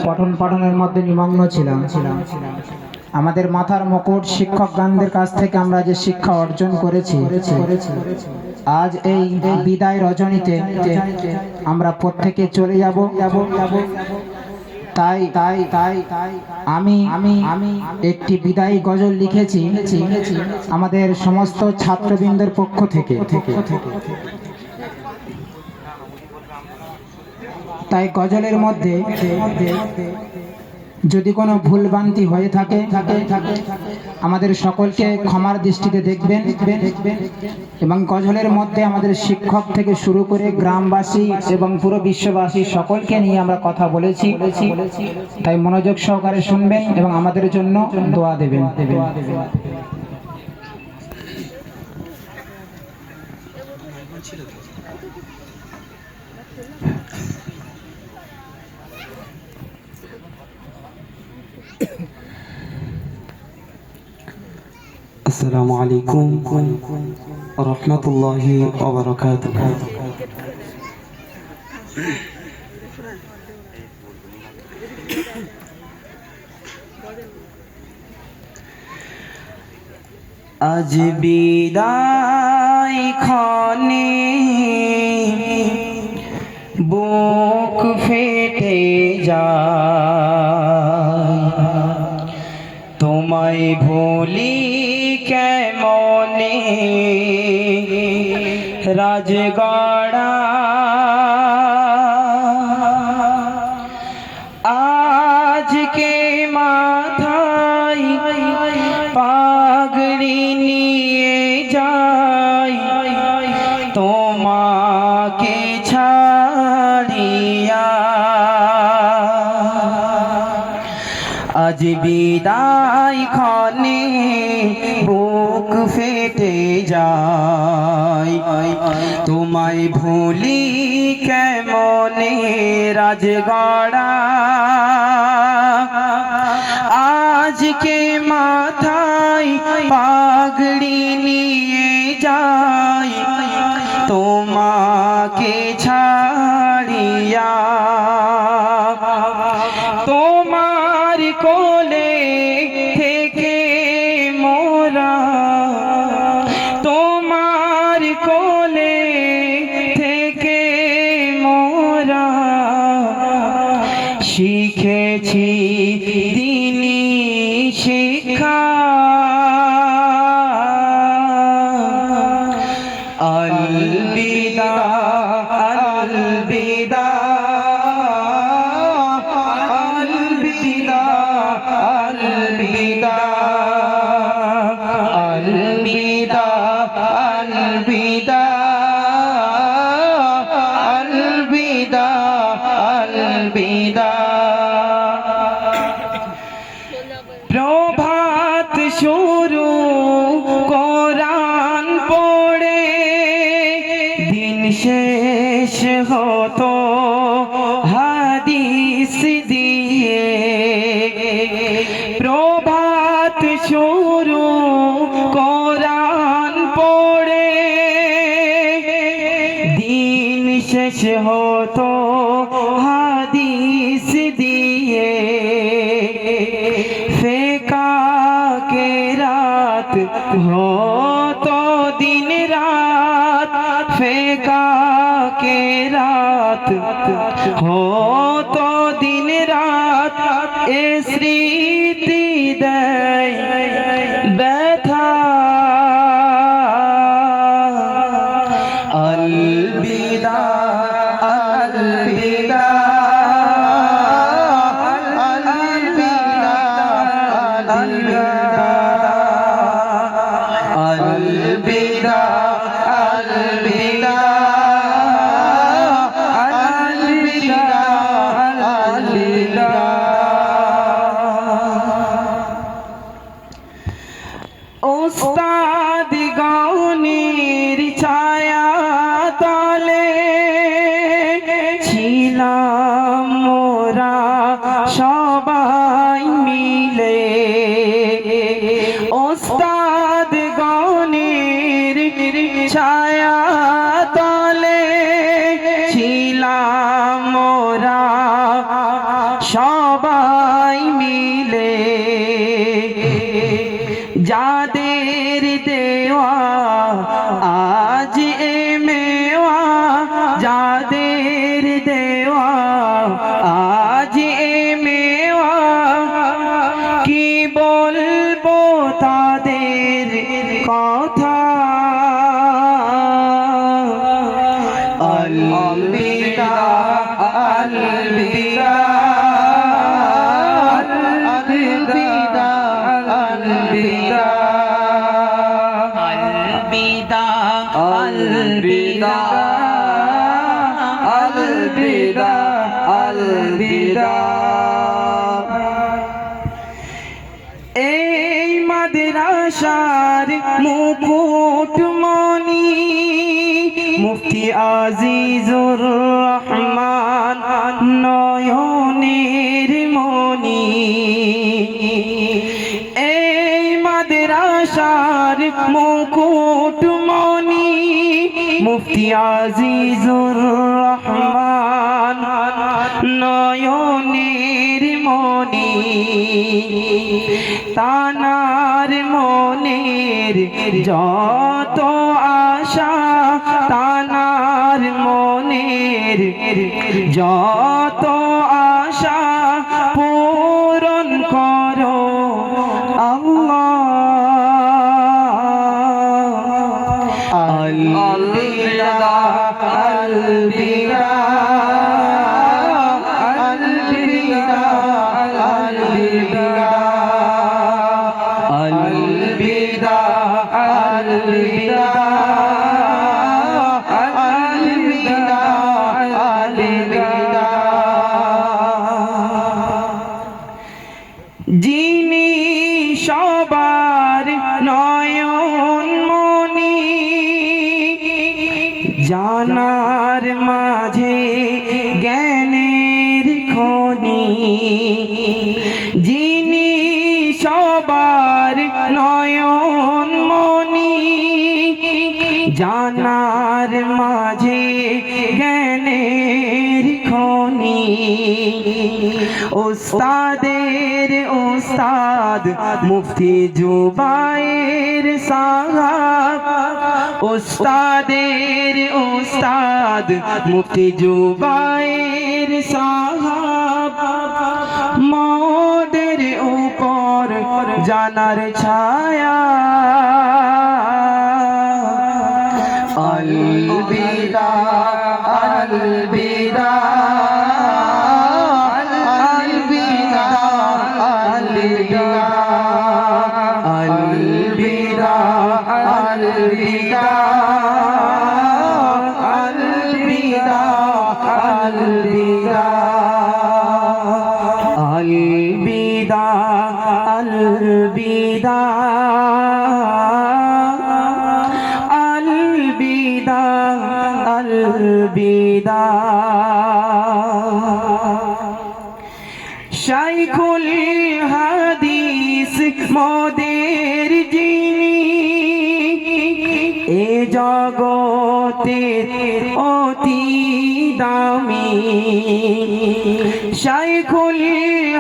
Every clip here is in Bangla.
পঠন পাঠনের মধ্যে নিমগ্ন ছিলাম। আমাদের মাথার মুকুট শিক্ষকগণদের কাছ থেকে আমরা যে শিক্ষা অর্জন করেছি, আজ এই বিদায় রজনীতে আমরা প্রত্যেকে চলে যাব। তাই তাই তাই আমি আমি আমি একটি বিদায়ী গজল লিখেছি আমাদের সমস্ত ছাত্রবৃন্দের পক্ষ থেকে। তাই গজলের মধ্যে যদি কোনো ভুলভ্রান্তি হয়ে থাকে আমাদের সকলকে ক্ষমার দৃষ্টিতে দেখবেন। এবং গজলের মধ্যে আমাদের শিক্ষক থেকে শুরু করে গ্রামবাসী এবং পুরো বিশ্ববাসী সকলকে নিয়ে আমরা কথা বলেছি। তাই মনোযোগ সহকারে শুনবেন এবং আমাদের জন্য দোয়া দেবেন। আসসালামু আলাইকুম ওয়া রাহমাতুল্লাহি ওয়া বারাকাতুহু। আজ বিদায় ক্ষণে বুক ফেটে যায়, তোমায় ভুলি কেমনে রাজগড়া। আজকে মাথায় পাগড়ি নিয়ে যাই তোমাকে ছাড়িয়া। আজ বিদায় ক্ষণে বুক ফেটে যায়, তোমায় ভুলি কেমনে রাজগড়া। আজকে মাথায় পাগড়ি নিয়ে যাই তোমাকে ছাড়িয়া। তোমার কোলে থেকে মোরা, তোমার কোলে থেকে মোরা শিখেছি দিনী শিক্ষা। আলবিদা আলবিদা আলবিদা আলবিদা আলবিদা আলবিদা আলবিদা আলবিদা। প্রভাত শুরু কোরআন পড়ে দিন শেষ হতো হাদিস দিয়ে। প্রভাত শুরু কোরআন পড়ে দিন শেষ হতো হাদিস দিয়ে। ফেকা কে রাত হতো দিন রাত, ফেকা কে রাত হতো দিন রাত। এ স্মৃতি দেয় ব্যথা। আলবিদা আলবিদা আলবিদা আলবিদা আলবিদা আলবিদা। ওস্তাদ গৌনির ছায়া তলে ছিলাম মোরা সবাই মিলে। ওস্তাদ গৌনির ছায়া তলে ছিলাম মোরা সবাই সবাই মিলে যাদের দেওয়া আজ এ মেওয়া, যাদের দেওয়া আজ এ মেওয়া, কি বলবো তাদের কথা। আলবিদা আলবিদা আলবিদা আলবিদা আলবিদা আলবিদা আলবিদা আলবিদা। এই মাদ্রাসার মুকুটমণি মুফতি আজিজুর রহমান নয়নের মণি। এই মাদ্রাসার মুকুটমণি মুফতি আজিজুর রহমান নয়নের মণি। তানার মনের যত আশা, তানার মনের যত আশা পূরণ করো আল্লাহ। আলবিদা আলবিদা আলবিদা আলবিদা আলবিদা আলবিদা আলবিদা আলবিদা। যিনি সবার নয়ন মনি, জানার মাঝে জ্ঞানের খনি। যিনি সবার নয়ন মনি, জানার মাঝে জ্ঞানের খনি। ওস্তাদের ওস্তাদ মুফতি জুবায়ের সাহাব, ওস্তাদের ওস্তাদ মুফতি জুবায়ের সাহাব। মোদের উপর জানার ছায়া। আলবিদা আলবিদা আলবিদা আলবিদা আলবিদা আলবিদা আলবিদা আলবিদা আলবিদা আলবিদা আলবিদা আলবিদা। শাইখুল হাদিস মোদের যিনি, এ জগতে অতি দামি। শাইখুল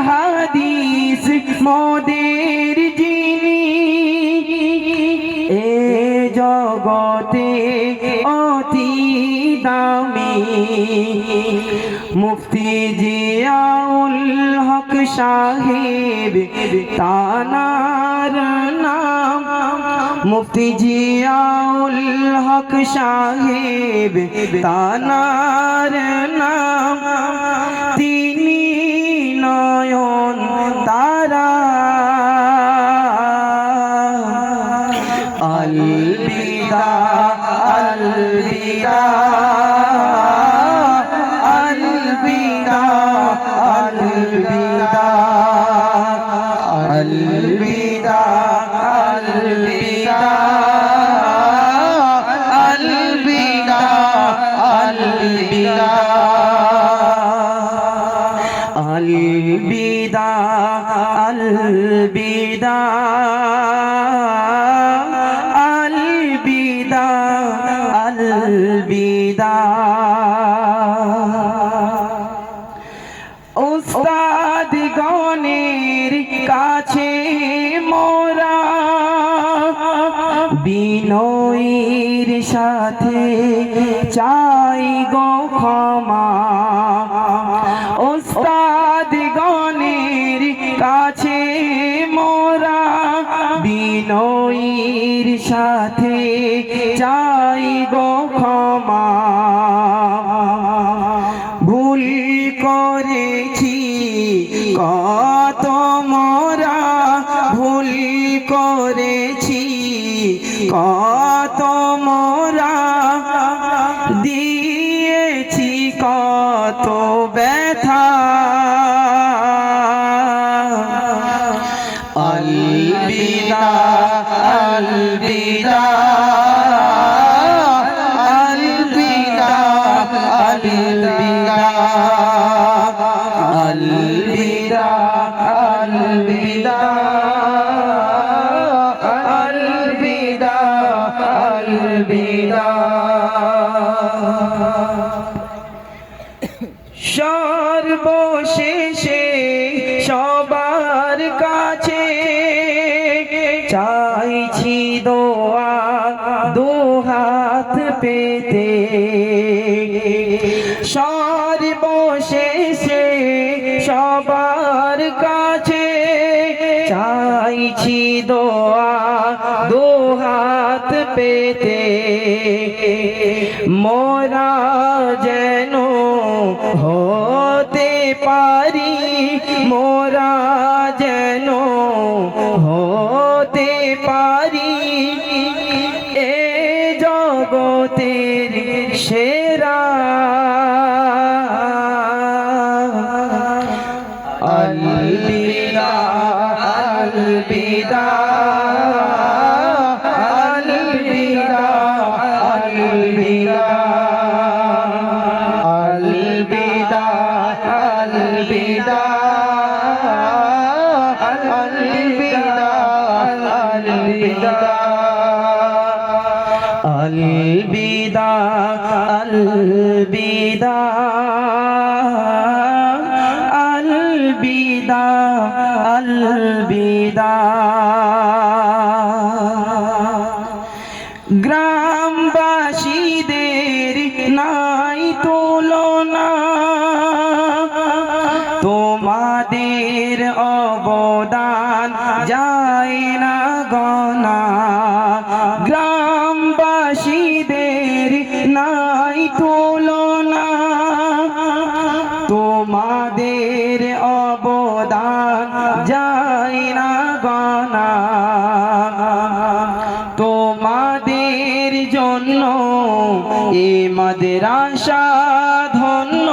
হাদিস মোদের যিনি, এ জগতে অতি দামি। মুফতি জিয়াউল হক সাহেব তানার নাম। মুফতি জিয়াউল হক সাহেব তানার নাম। তিনি নয়ন তারা। আলবিদা আলবিদা আলবিদা আলবিদা আলবিদা আলবিদা আলবিদা আলবিদা আলবিদা আলবিদা আলবিদা আলবিদা। উস্তাদ কাছে মোরা বিনয়ের সাথে চাই গো ক্ষমা ওস্তাদ গণের কাছে মোরা বিনয়ের সাথে চাই গো ক্ষমা ভুল করেছি কত মোরা ভুল করেছি কত মোরা দিয়েছি কত ব্যথা আলবিদা আলবিদা আলবিদা আলবিদা আলবিদা আলবিদা আলবিদা আলবিদা সর্বশেষে সবার কাছে চাইছি দোয়া দুহাত পেতে সর্বশেষে সবার কাছে চাইছি দোয়া দুহাত পেতে মোরা যেন হতে পারি মোরা যেন হতে পারি এ জগতের সেরা আলবিদা আলবিদা আলবিদা আলবিদা আলবিদা আলবিদা আলবিদা আলবিদা আলবিদা আলবিদা আলবিদা আলবিদা গ্রামবাসীদের নাই তুলনা তোমাদের অবদান যায় না গনা গ্রামবাসীদের নাই তুলনা তোমাদের অবদান যায় না গনা তোমাদের জন্য এ মাদ্রাসা ধন্য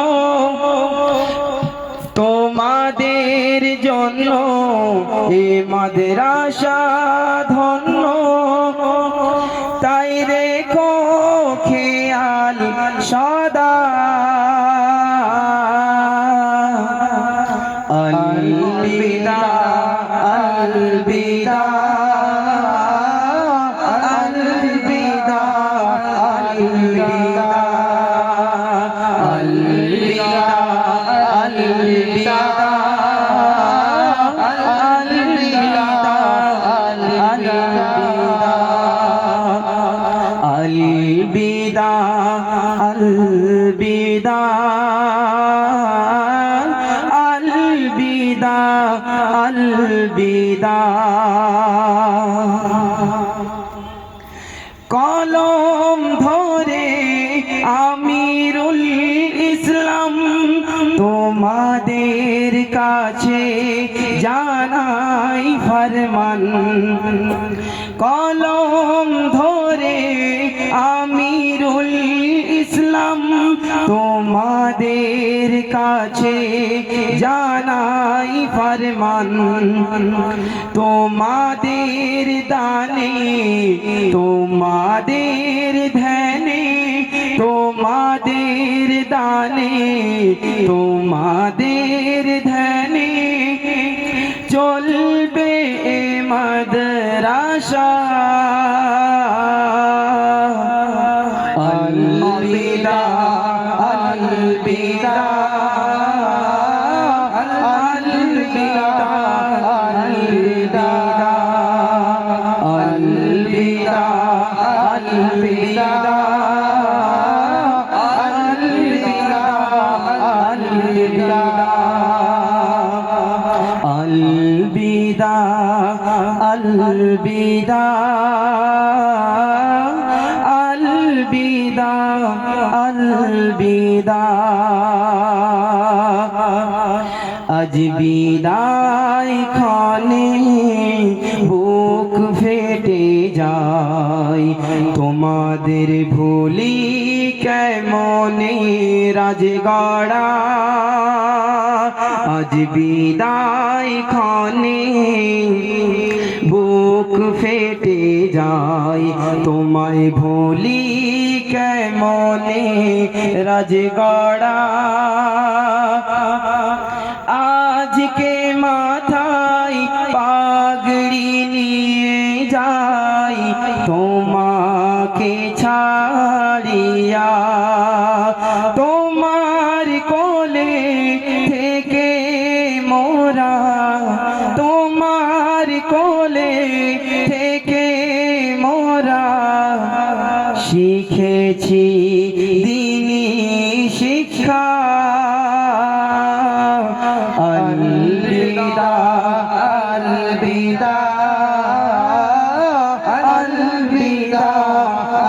তোমাদের জন্য এ মাদ্রাসা ধন্য তাই রেখো খেয়াল সদা আলবিদা আলবিদা আলবিদা আলবিদা আলবিদা আলবিদা আলবিদা আলবিদা আলবিদা আলবিদা কলম ধরে আমিরুল ইসলাম তোমাদের কাছে জানাই ফরমান কলম ধরে আমিরুল ইসলাম তোমাদের কাছে জানাই ফরমান তোমাদের দানে তোমাদের ধ্যানে তোমাদের দানে তোমাদের ধ্যানে চলবে এ মাদ্রাসা আলবিদা আলবিদা আলবিদা अलविदा अलविदा अलविदा আজ বিদায় খানে বুক ফেটে যায় তোমাদের ভুলি কেমনে রাজগড়া আজ বিদায় খানে বুক ফেটে যায় তোমায় ভুলি কেমনে রাজগড়া আজকে মাথায় পাগড়ি নিয়ে যাই তোমাকে ছাড়িয়া তোমার কোলে থেকে মোরা তোমার কোলে থেকে মোরা শিখেছি দিনী শিক্ষা अलविदा अलविदा अलविदा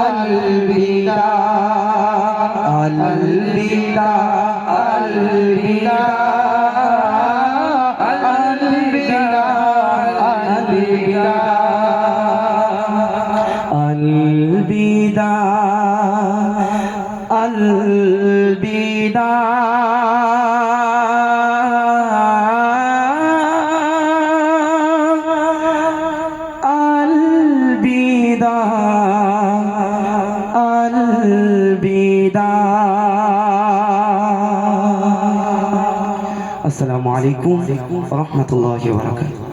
अलविदा अलविदा अलविदा अलविदा अलविदा अलविदा अस्सलामु अलैकुम व रहमतुल्लाहि व बरकातुहू।